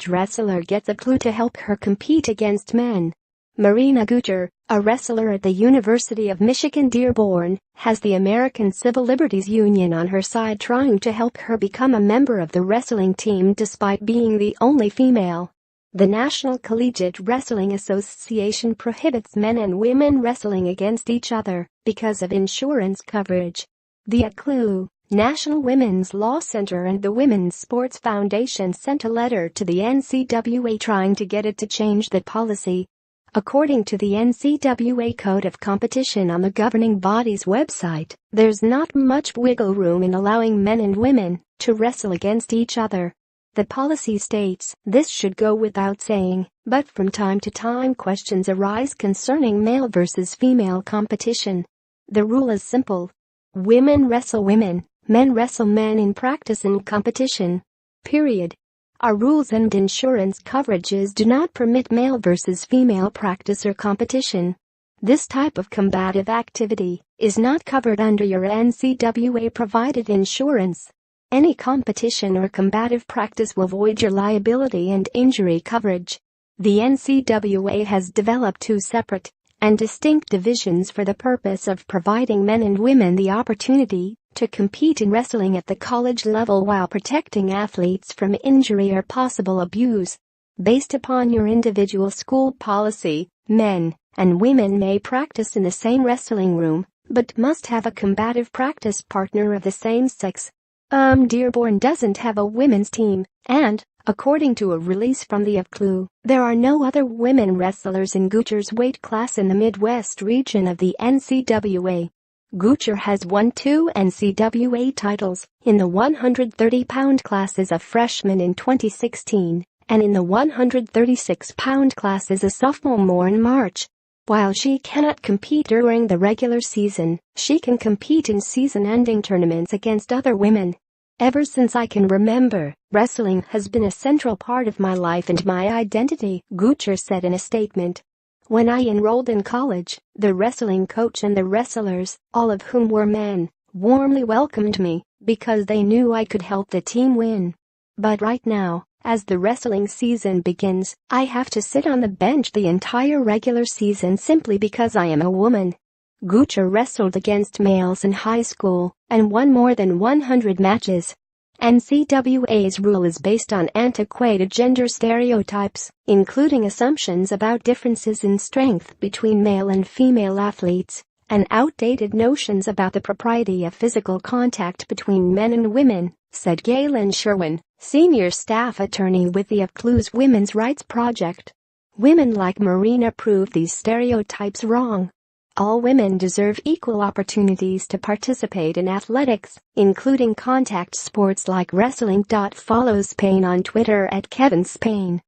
wrestler gets a clue to help her compete against men. Marina Goocher, a wrestler at the University of Michigan-Dearborn, has the American Civil Liberties Union on her side trying to help her become a member of the wrestling team despite being the only female. The National Collegiate Wrestling Association prohibits men and women wrestling against each other because of insurance coverage. The ACLU, National Women's Law Center, and the Women's Sports Foundation sent a letter to the NCWA trying to get it to change that policy. According to the NCWA Code of Competition on the governing body's website, there's not much wiggle room in allowing men and women to wrestle against each other. The policy states this should go without saying, but from time to time questions arise concerning male versus female competition. The rule is simple. Women wrestle women, men wrestle men in practice and competition. Period. Our rules and insurance coverages do not permit male versus female practice or competition. This type of combative activity is not covered under your NCWA-provided insurance. Any competition or combative practice will void your liability and injury coverage. The NCWA has developed two separate and distinct divisions for the purpose of providing men and women the opportunity to compete in wrestling at the college level while protecting athletes from injury or possible abuse. Based upon your individual school policy, men and women may practice in the same wrestling room, but must have a combative practice partner of the same sex. Dearborn doesn't have a women's team, and, according to a release from the ACLU, there are no other women wrestlers in Goocher's weight class in the Midwest region of the NCWA. Goocher has won 2 NCWA titles, in the 130-pound class as a freshman in 2016, and in the 136-pound class as a sophomore in March. While she cannot compete during the regular season, she can compete in season-ending tournaments against other women. Ever since I can remember, wrestling has been a central part of my life and my identity, Goocher said in a statement. When I enrolled in college, the wrestling coach and the wrestlers, all of whom were men, warmly welcomed me because they knew I could help the team win. But right now, as the wrestling season begins, I have to sit on the bench the entire regular season simply because I am a woman. Goocher wrestled against males in high school and won more than 100 matches. NCWA's rule is based on antiquated gender stereotypes, including assumptions about differences in strength between male and female athletes, and outdated notions about the propriety of physical contact between men and women, said Galen Sherwin, senior staff attorney with the ACLU's Women's Rights Project. Women like Marina prove these stereotypes wrong. All women deserve equal opportunities to participate in athletics, including contact sports like wrestling. Follow Spain on Twitter at Kevin Spain.